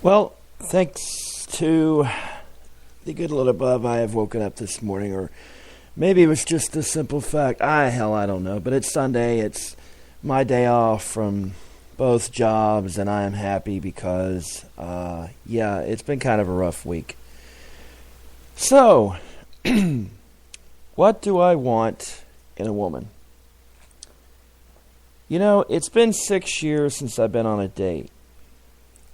Well, thanks to the good Lord above, I have woken up this morning, or maybe it was just the simple fact, I don't know, but it's Sunday, it's my day off from both jobs, and I am happy because, it's been kind of a rough week. So, what do I want in a woman? You know, it's been 6 years since I've been on a date.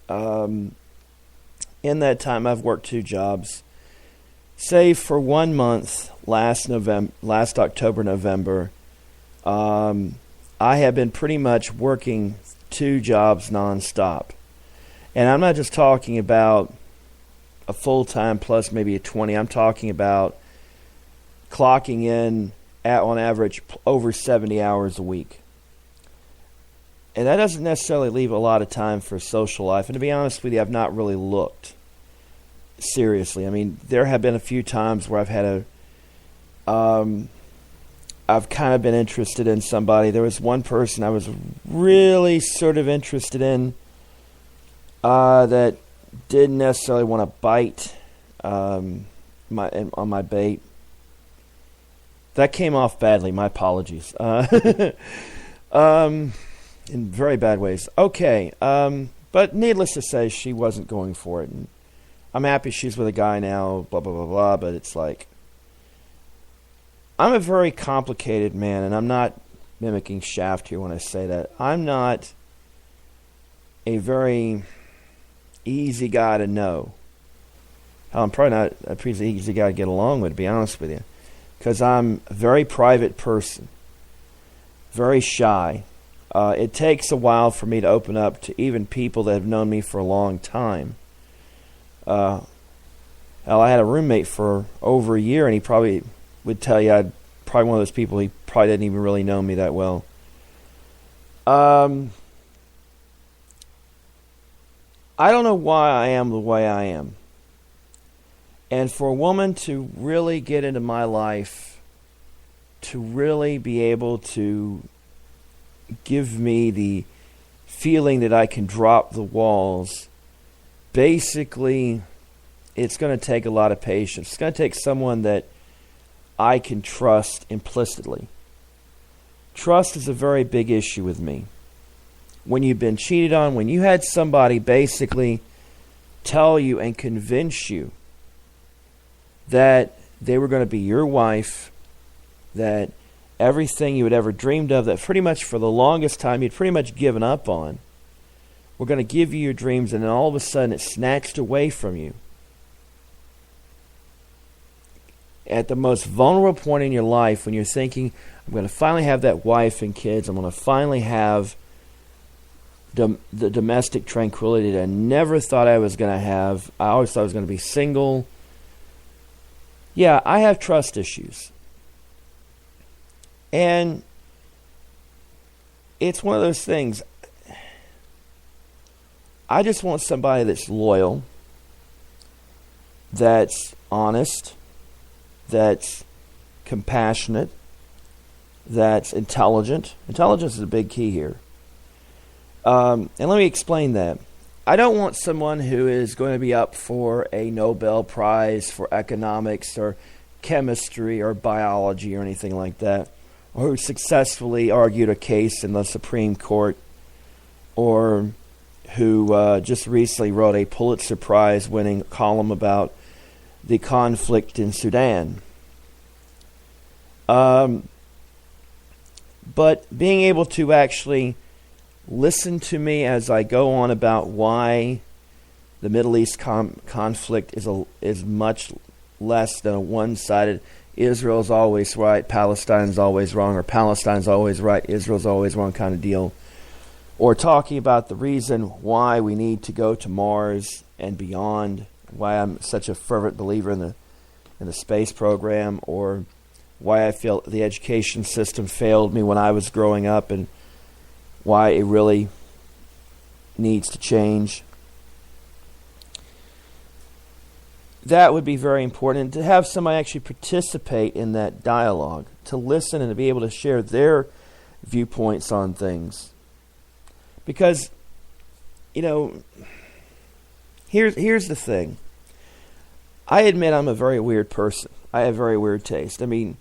In that time, I've worked 2 jobs. Save for 1 month, last October, November, I have been pretty much working 2 jobs nonstop. And I'm not just talking about a full-time plus maybe a 20. I'm talking about clocking in on average over 70 hours a week. And that doesn't necessarily leave a lot of time for social life. And to be honest with you, I've not really looked seriously. I mean, there have been a few times where I've had I've kind of been interested in somebody. There was one person I was really sort of interested in that didn't necessarily want to bite on my bait. That came off badly. My apologies. In very bad ways. Okay, but needless to say, she wasn't going for it. And I'm happy she's with a guy now, blah, blah, blah, blah, but it's like, I'm a very complicated man, and I'm not mimicking Shaft here when I say that. I'm not a very easy guy to know. I'm probably not a pretty easy guy to get along with, to be honest with you, because I'm a very private person, very shy. It takes a while for me to open up to even people that have known me for a long time. I had a roommate for over a year, and he probably would tell you I'd probably one of those people, he probably didn't even really know me that well. I don't know why I am the way I am. And for a woman to really get into my life, to really be able to give me the feeling that I can drop the walls, basically, it's going to take a lot of patience. It's going to take someone that I can trust implicitly. Trust is a very big issue with me. When you've been cheated on, when you had somebody basically tell you and convince you that they were going to be your wife, that everything you had ever dreamed of, that pretty much for the longest time you'd pretty much given up on, we're going to give you your dreams, and then all of a sudden it's snatched away from you. At the most vulnerable point in your life, when you're thinking, I'm going to finally have that wife and kids, I'm going to finally have the domestic tranquility that I never thought I was going to have. I always thought I was going to be single. Yeah, I have trust issues. And it's one of those things. I just want somebody that's loyal, that's honest, that's compassionate, that's intelligent. Intelligence is a big key here. And let me explain that. I don't want someone who is going to be up for a Nobel Prize for economics or chemistry or biology or anything like that, or who successfully argued a case in the Supreme Court, or who just recently wrote a Pulitzer Prize-winning column about the conflict in Sudan. But being able to actually listen to me as I go on about why the Middle East conflict is much less than a one-sided Israel's always right, Palestine's always wrong, or Palestine's always right, Israel's always wrong kind of deal. Or talking about the reason why we need to go to Mars and beyond, why I'm such a fervent believer in the space program, or why I feel the education system failed me when I was growing up and why it really needs to change. That would be very important, to have somebody actually participate in that dialogue, to listen and to be able to share their viewpoints on things. Because, you know, here's the thing. I admit I'm a very weird person. I have very weird taste. I mean,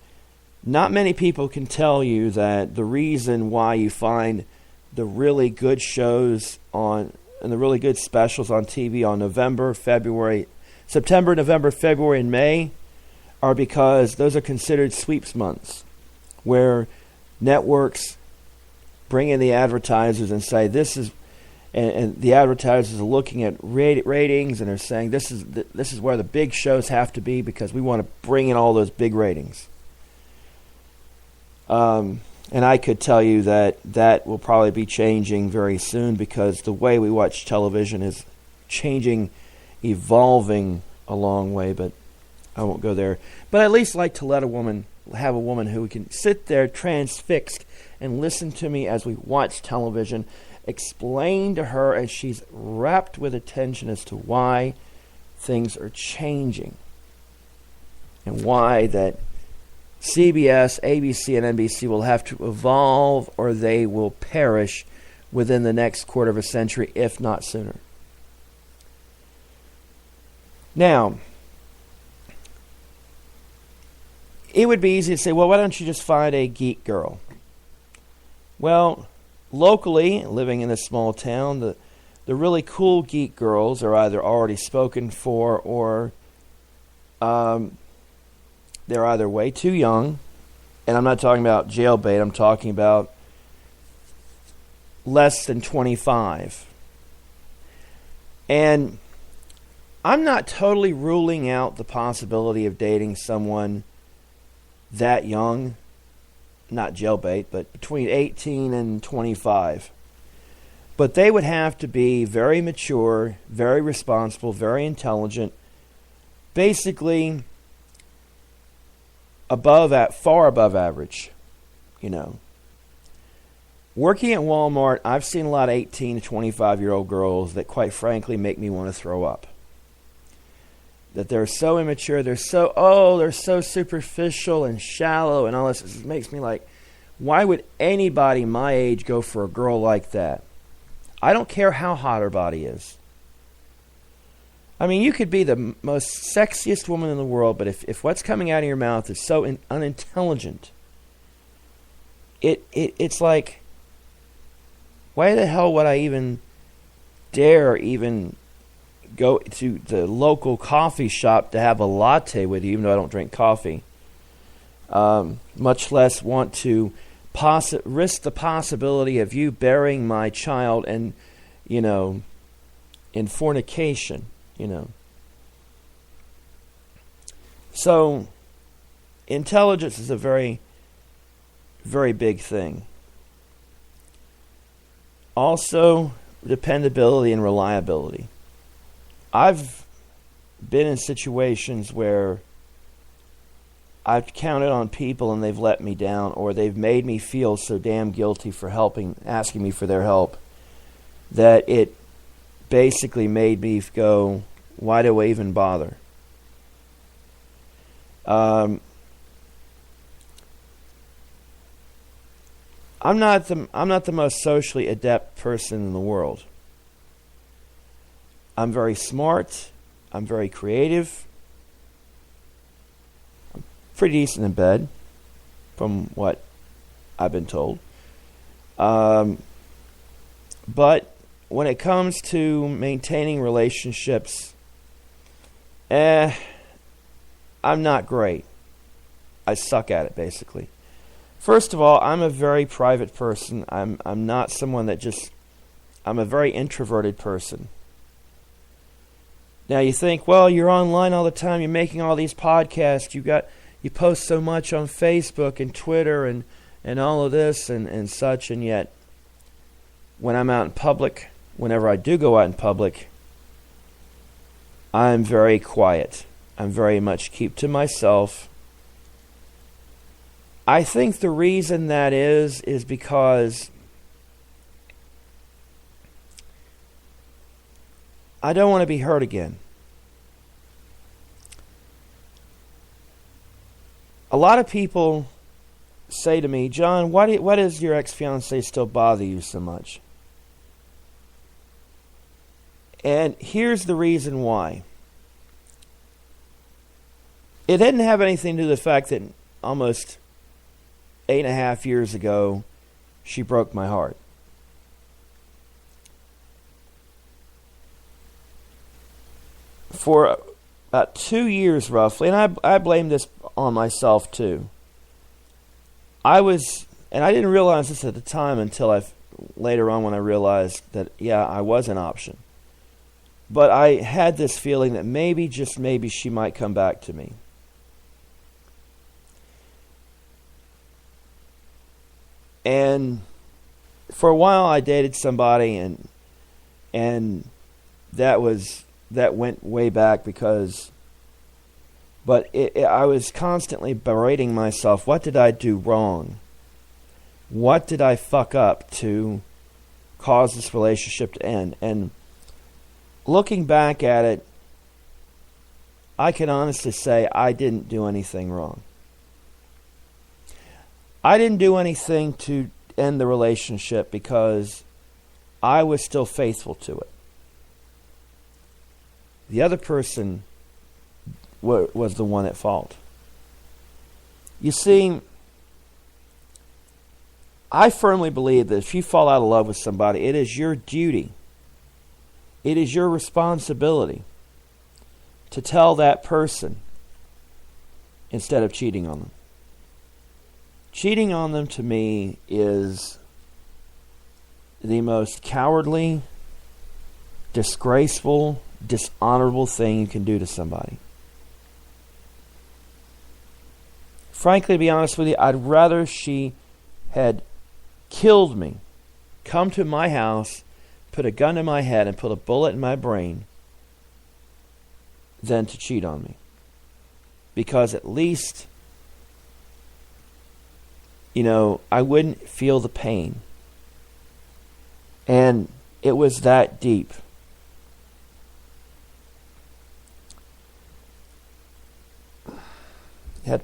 not many people can tell you that the reason why you find the really good shows on and the really good specials on TV on September, November, February, and May are because those are considered sweeps months, where networks bring in the advertisers and say this is, and the advertisers are looking at ratings and they're saying this is where the big shows have to be because we want to bring in all those big ratings. And I could tell you that will probably be changing very soon because the way we watch television is changing, evolving a long way, but I won't go there. But I at least like to have a woman who can sit there transfixed and listen to me as we watch television, explain to her as she's rapt with attention as to why things are changing and why that CBS, ABC, and NBC will have to evolve or they will perish within the next quarter of a century, if not sooner. Now, it would be easy to say, well, why don't you just find a geek girl? Well, locally, living in a small town, the really cool geek girls are either already spoken for or they're either way too young, and I'm not talking about jailbait, I'm talking about less than 25. And I'm not totally ruling out the possibility of dating someone that young, not jailbait, but between 18 and 25. But they would have to be very mature, very responsible, very intelligent, basically far above average, Working at Walmart, I've seen a lot of 18 to 25-year-old girls that quite frankly make me want to throw up. That they're so immature, they're so superficial and shallow and all this. It makes me like, why would anybody my age go for a girl like that? I don't care how hot her body is. I mean, you could be the most sexiest woman in the world, but if what's coming out of your mouth is so unintelligent, it's like, why the hell would I even dare even go to the local coffee shop to have a latte with you, even though I don't drink coffee? Much less want to risk the possibility of you burying my child and, in fornication. So intelligence is a very, very big thing. Also, dependability and reliability. I've been in situations where I've counted on people and they've let me down, or they've made me feel so damn guilty for asking me for their help, that it basically made me go, why do I even bother? I'm not the most socially adept person in the world. I'm very smart. I'm very creative. I'm pretty decent in bed, from what I've been told. But when it comes to maintaining relationships, I'm not great. I suck at it, basically. First of all, I'm a very private person. I'm not someone that I'm a very introverted person. Now you think, well, you're online all the time, you're making all these podcasts, you post so much on Facebook and Twitter and all of this and such, and yet when I'm out in public, whenever I do go out in public, I'm very quiet. I'm very much keep to myself. I think the reason that is because I don't want to be hurt again. A lot of people say to me, John, why does your ex-fiancée still bother you so much? And here's the reason why. It didn't have anything to do with the fact that almost 8.5 years ago, she broke my heart. For about 2 years roughly, and I blame this on myself too. And I didn't realize this at the time until later on when I realized that, yeah, I was an option. But I had this feeling that maybe, just maybe, she might come back to me. And for a while I dated somebody, and that went way back but I was constantly berating myself. What did I do wrong? What did I fuck up to cause this relationship to end? And looking back at it, I can honestly say I didn't do anything wrong. I didn't do anything to end the relationship because I was still faithful to it. The other person was the one at fault. You see, I firmly believe that if you fall out of love with somebody, it is your duty, it is your responsibility to tell that person instead of cheating on them. Cheating on them, to me, is the most cowardly, disgraceful, dishonorable thing you can do to somebody. Frankly, to be honest with you, I'd rather she had killed me, come to my house, put a gun in my head, and put a bullet in my brain than to cheat on me. Because at least, I wouldn't feel the pain. And it was that deep.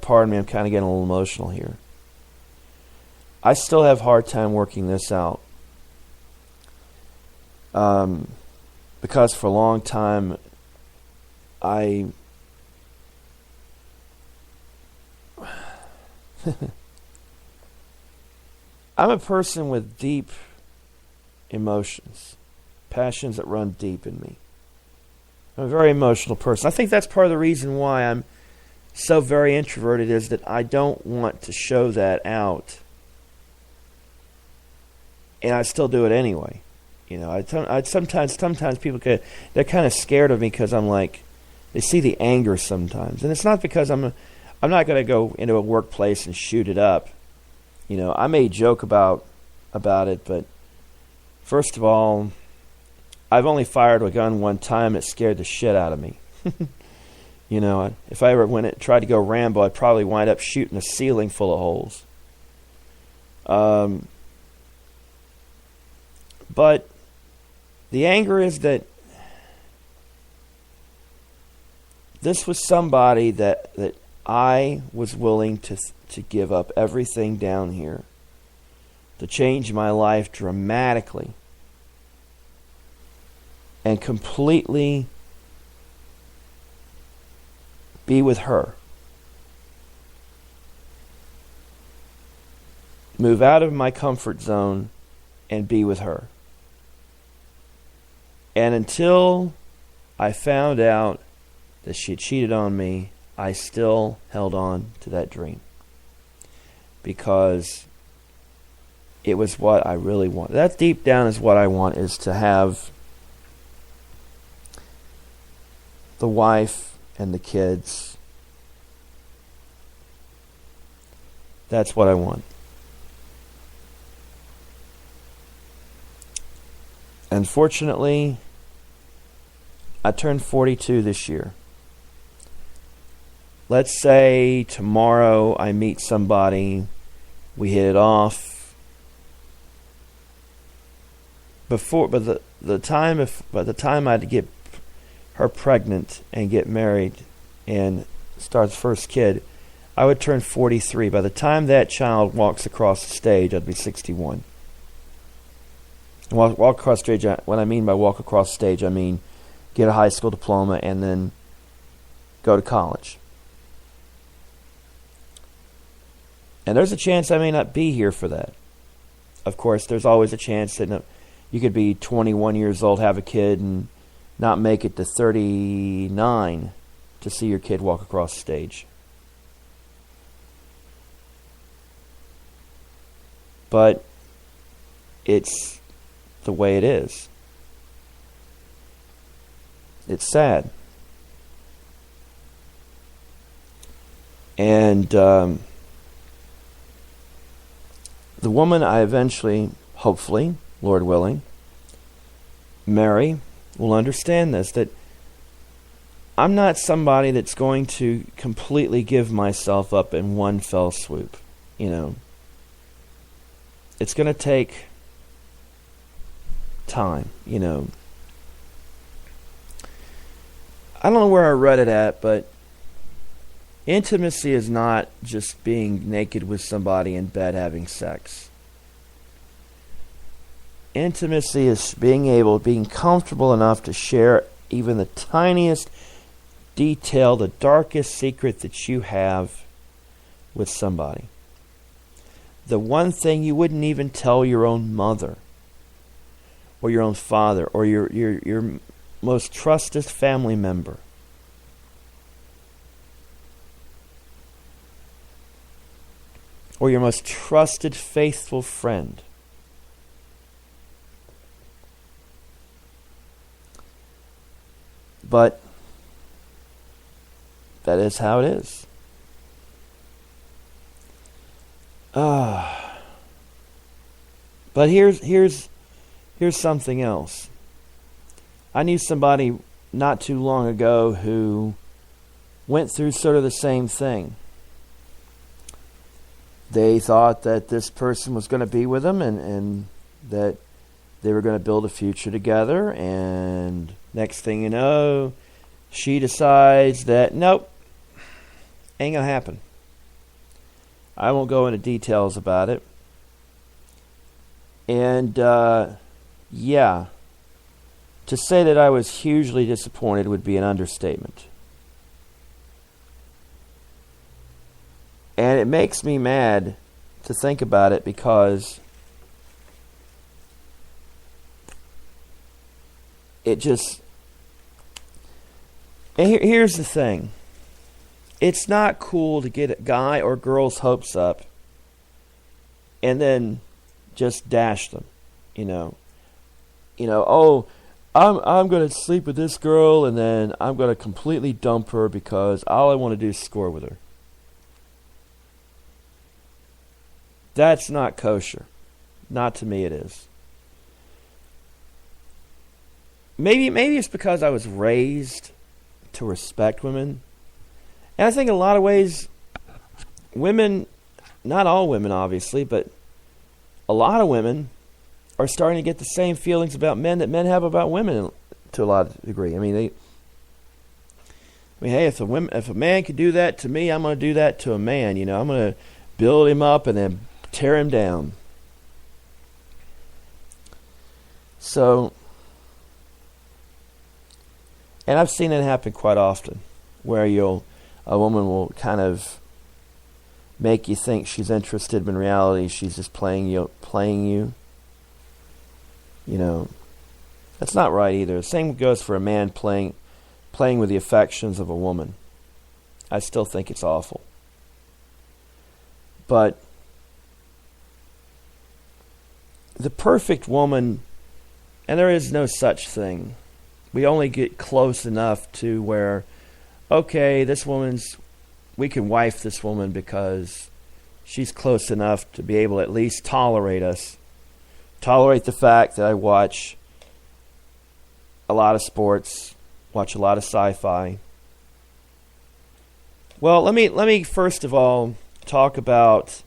Pardon me, I'm kind of getting a little emotional here. I still have a hard time working this out. Because for a long time, I'm a person with deep emotions, passions that run deep in me. I'm a very emotional person. I think that's part of the reason why I'm so very introverted, is that I don't want to show that and I still do it anyway. Sometimes people they're kind of scared of me because I'm like, they see the anger sometimes, and it's not because I'm not going to go into a workplace and shoot it up. I may joke about it, but first of all, I've only fired a gun one time. It scared the shit out of me. If I ever tried to go Rambo, I'd probably wind up shooting a ceiling full of holes. But the anger is that this was somebody that I was willing to give up everything down here to change my life dramatically and completely be with her. Move out of my comfort zone and be with her. And until I found out that she had cheated on me, I still held on to that dream. Because it was what I really want. That deep down is what I want, is to have the wife and the kids. That's what I want. Unfortunately, I turned 42 this year. Let's say tomorrow I meet somebody, we hit it off. By the time I had to get her pregnant and get married and start the first kid, I would turn 43. By the time that child walks across the stage, I'd be 61. Walk across stage. What I mean by walk across stage, I mean get a high school diploma and then go to college. And there's a chance I may not be here for that. Of course, there's always a chance that you could be 21 years old, have a kid, and not make it to 39 to see your kid walk across stage. But it's the way it is. It's sad. And the woman I eventually, hopefully, Lord willing, marry will understand this, that I'm not somebody that's going to completely give myself up in one fell swoop. It's going to take time, I don't know where I read it at, but intimacy is not just being naked with somebody in bed having sex. Intimacy is being comfortable enough to share even the tiniest detail, the darkest secret that you have with somebody. The one thing you wouldn't even tell your own mother or your own father or your most trusted family member. Or your most trusted, faithful friend. But that is how it is. But here's something else. I knew somebody not too long ago who went through sort of the same thing. They thought that this person was going to be with them and that they were going to build a future together, and next thing you know, she decides that, nope, ain't going to happen. I won't go into details about it. And, yeah, to say that I was hugely disappointed would be an understatement. And it makes me mad to think about it because it just... And here's the thing. It's not cool to get a guy or girl's hopes up and then just dash them, oh, I'm going to sleep with this girl and then I'm going to completely dump her because all I want to do is score with her. That's not kosher. Not to me it is. Maybe it's because I was raised to respect women. And I think in a lot of ways, women, not all women obviously, but a lot of women are starting to get the same feelings about men that men have about women to a lot of degree. Hey, if a man could do that to me, I'm going to do that to a man. I'm going to build him up and then tear him down. So, and I've seen it happen quite often, where a woman will kind of make you think she's interested, but in reality she's just playing you. That's not right either. The same goes for a man playing with the affections of a woman. I still think it's awful. But the perfect woman, and there is no such thing. We only get close enough to where, okay, we can wife this woman because she's close enough to be able to at least tolerate us. Tolerate the fact that I watch a lot of sports, watch a lot of sci-fi. Well, let me first of all talk about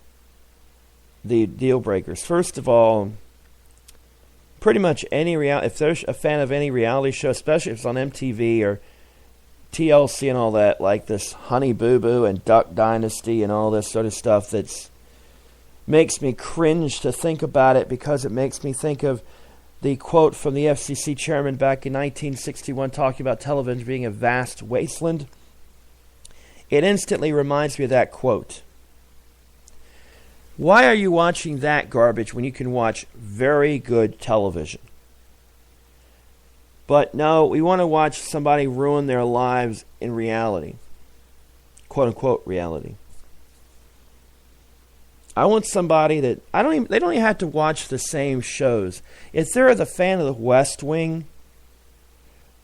the deal breakers. First of all, pretty much if there's a fan of any reality show, especially if it's on MTV or TLC and all that, like this Honey Boo Boo and Duck Dynasty and all this sort of stuff makes me cringe to think about it, because it makes me think of the quote from the FCC chairman back in 1961 talking about television being a vast wasteland, it instantly reminds me of that quote. Why are you watching that garbage when you can watch very good television? But no, we want to watch somebody ruin their lives in reality. Quote unquote reality. I want somebody that they don't even have to watch the same shows. If they're the fan of the West Wing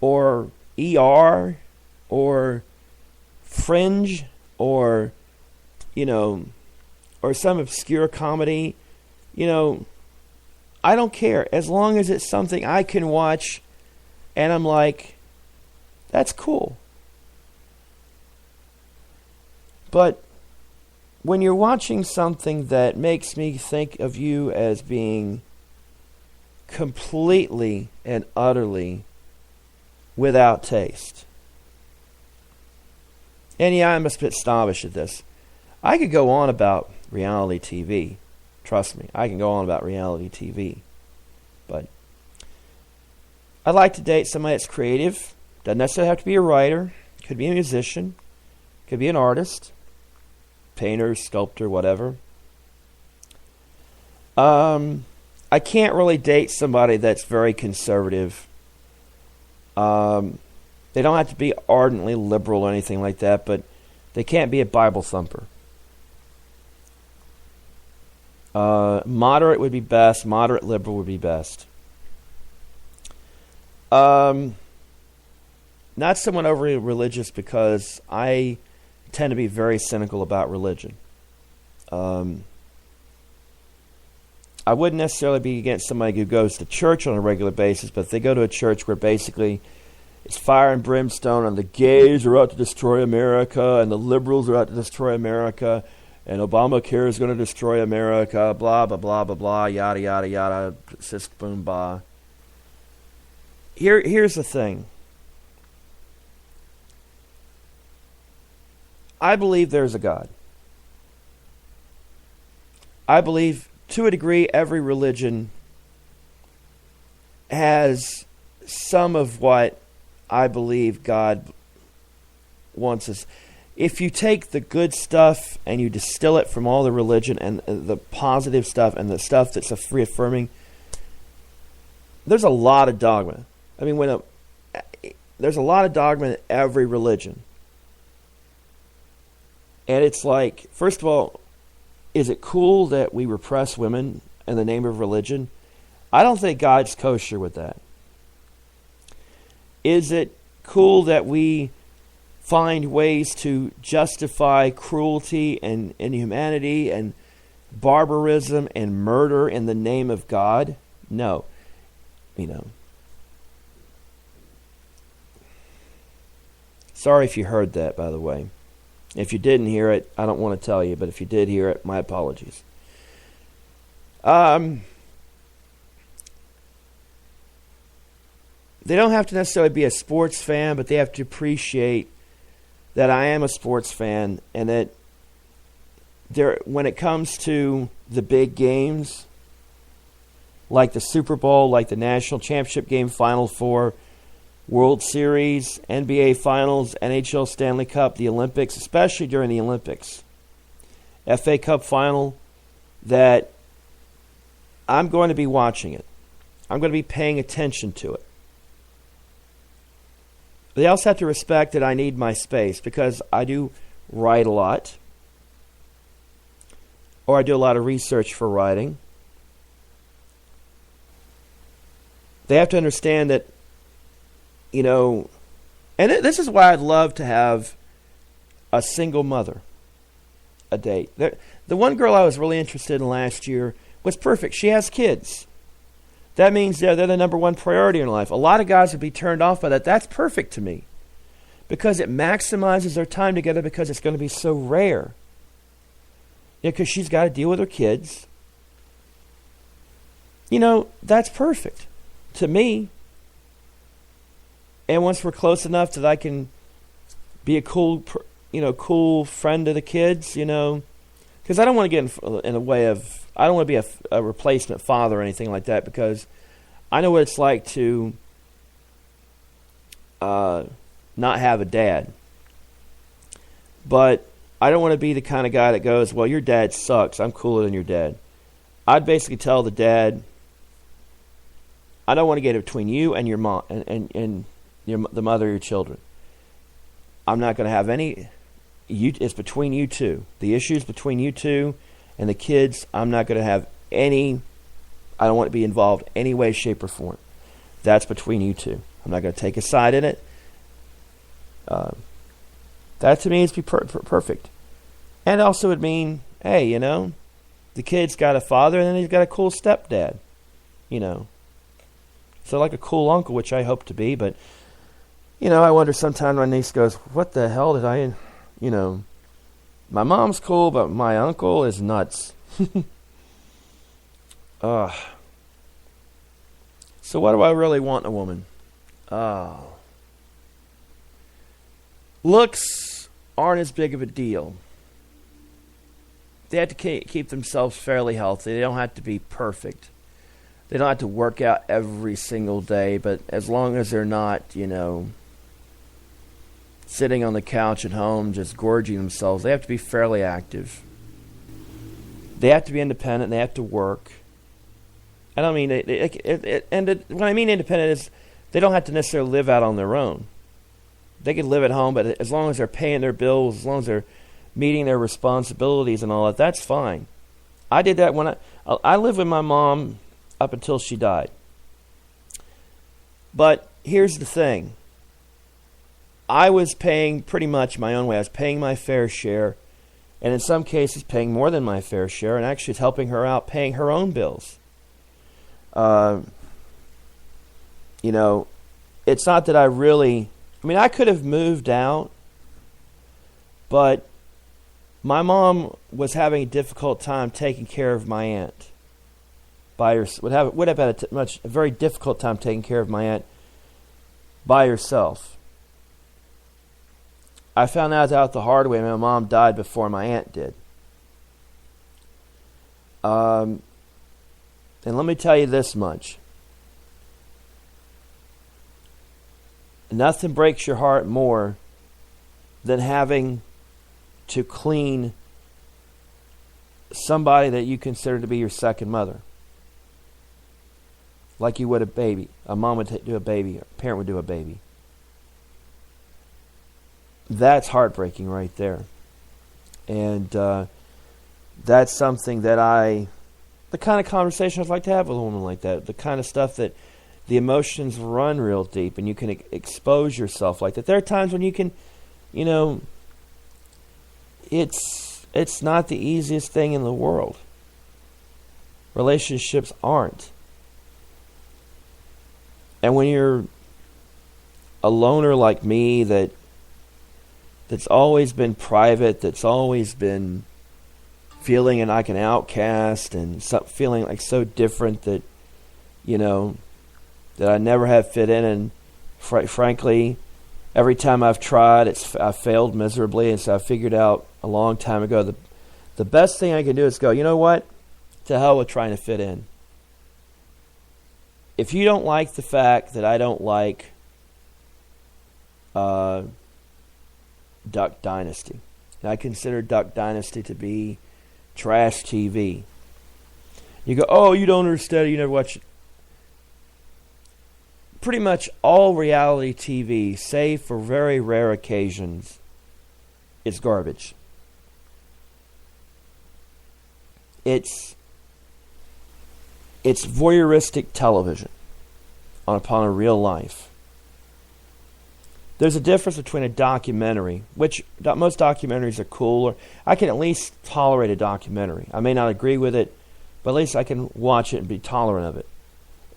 or ER or Fringe or or some obscure comedy, I don't care. As long as it's something I can watch and I'm like, that's cool. But when you're watching something that makes me think of you as being completely and utterly without taste. And yeah, I'm a bit snobbish at this. I could go on about reality TV. Trust me, I can go on about reality TV. But I'd like to date somebody that's creative. Doesn't necessarily have to be a writer. Could be a musician. Could be an artist. Painter, sculptor, whatever. I can't really date somebody that's very conservative. They don't have to be ardently liberal or anything like that, but they can't be a Bible thumper. Moderate would be best. Moderate liberal would be best. Not someone overly religious, because I tend to be very cynical about religion. I wouldn't necessarily be against somebody who goes to church on a regular basis, but if they go to a church where basically it's fire and brimstone and the gays are out to destroy America and the liberals are out to destroy America and Obamacare is going to destroy America, blah, blah, blah, blah, blah, yada, yada, yada, sis, boom, bah. Here's the thing. I believe there's a God. I believe, to a degree, every religion has some of what I believe God wants us. If you take the good stuff and you distill it from all the religion and the positive stuff and the stuff that's reaffirming, there's a lot of dogma. I mean, there's a lot of dogma in every religion. And it's like, first of all, is it cool that we repress women in the name of religion? I don't think God's kosher with that. Is it cool that we find ways to justify cruelty and inhumanity and barbarism and murder in the name of God? No. Sorry if you heard that, by the way. If you didn't hear it, I don't want to tell you, but if you did hear it, my apologies. They don't have to necessarily be a sports fan, but they have to appreciate that I am a sports fan, and that when it comes to the big games, like the Super Bowl, like the National Championship Game, Final Four, World Series, NBA Finals, NHL Stanley Cup, the Olympics, especially during the Olympics, FA Cup Final, that I'm going to be watching it. I'm going to be paying attention to it. They also have to respect that I need my space, because I do write a lot, or I do a lot of research for writing. They have to understand that, and this is why I'd love to have a single mother, a date. The one girl I was really interested in last year was perfect. She has kids. That means they're the number one priority in life. A lot of guys would be turned off by that. That's perfect to me, because it maximizes their time together, because it's going to be so rare. Because she's got to deal with her kids. That's perfect to me. And once we're close enough that I can be a cool friend to the kids, because I don't want to get in the way of, I don't want to be a replacement father or anything like that, because I know what it's like to not have a dad. But I don't want to be the kind of guy that goes, well, your dad sucks. I'm cooler than your dad. I'd basically tell the dad, I don't want to get it between you and your mom and the mother of your children. I'm not going to have any. It's between you two. The issue's between you two and the kids. I'm not going to have any. I don't want to be involved any way, shape, or form. That's between you two. I'm not going to take a side in it. That to me is perfect. And also would mean, hey, the kid's got a father and then he's got a cool stepdad. So like a cool uncle, which I hope to be, but I wonder sometimes my niece goes, what the hell did I, my mom's cool, but my uncle is nuts. So what do I really want in a woman? Looks aren't as big of a deal. They have to keep themselves fairly healthy. They don't have to be perfect. They don't have to work out every single day, but as long as they're not, sitting on the couch at home just gorging themselves, they have to be fairly active. They have to be independent. They have to work. I don't mean when I mean independent is they don't have to necessarily live out on their own. They can live at home, but as long as they're paying their bills, as long as they're meeting their responsibilities and all that, that's fine. I did that when I lived with my mom up until she died. But here's the thing. I was paying pretty much my own way. I was paying my fair share, and in some cases paying more than my fair share, and actually helping her out, paying her own bills. It's not that I could have moved out, but my mom was having a difficult time taking care of my aunt. Would have had a very difficult time taking care of my aunt by herself. I found out the hard way. My mom died before my aunt did. And let me tell you this much. Nothing breaks your heart more than having to clean somebody that you consider to be your second mother. Like you would a baby. A mom would do a baby. A parent would do a baby. That's heartbreaking right there. And that's something that the kind of conversation I'd like to have with a woman like that. The kind of stuff that the emotions run real deep and you can expose yourself like that. There are times when you can, it's not the easiest thing in the world. Relationships aren't. And when you're a loner like me that's always been private, that's always been feeling like an outcast and feeling like so different that, that I never have fit in, and frankly, every time I've tried, I failed miserably, and so I figured out a long time ago the best thing I can do is go, you know what? To hell with trying to fit in. If you don't like the fact that I don't like Duck Dynasty, and I consider Duck Dynasty to be trash TV, you go, oh, you don't understand, you never watch it. Pretty much all reality TV, save for very rare occasions, is garbage. It's voyeuristic television upon a real life. There's a difference between a documentary, which most documentaries are cool, or I can at least tolerate a documentary. I may not agree with it, but at least I can watch it and be tolerant of it.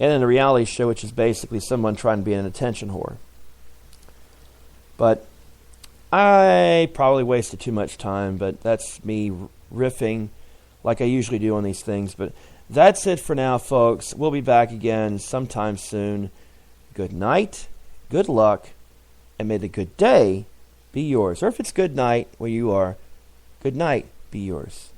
And then a reality show, which is basically someone trying to be an attention whore. But I probably wasted too much time, but that's me riffing like I usually do on these things. But that's it for now, folks. We'll be back again sometime soon. Good night, good luck, and may the good day be yours. Or if it's good night where you are, good night be yours.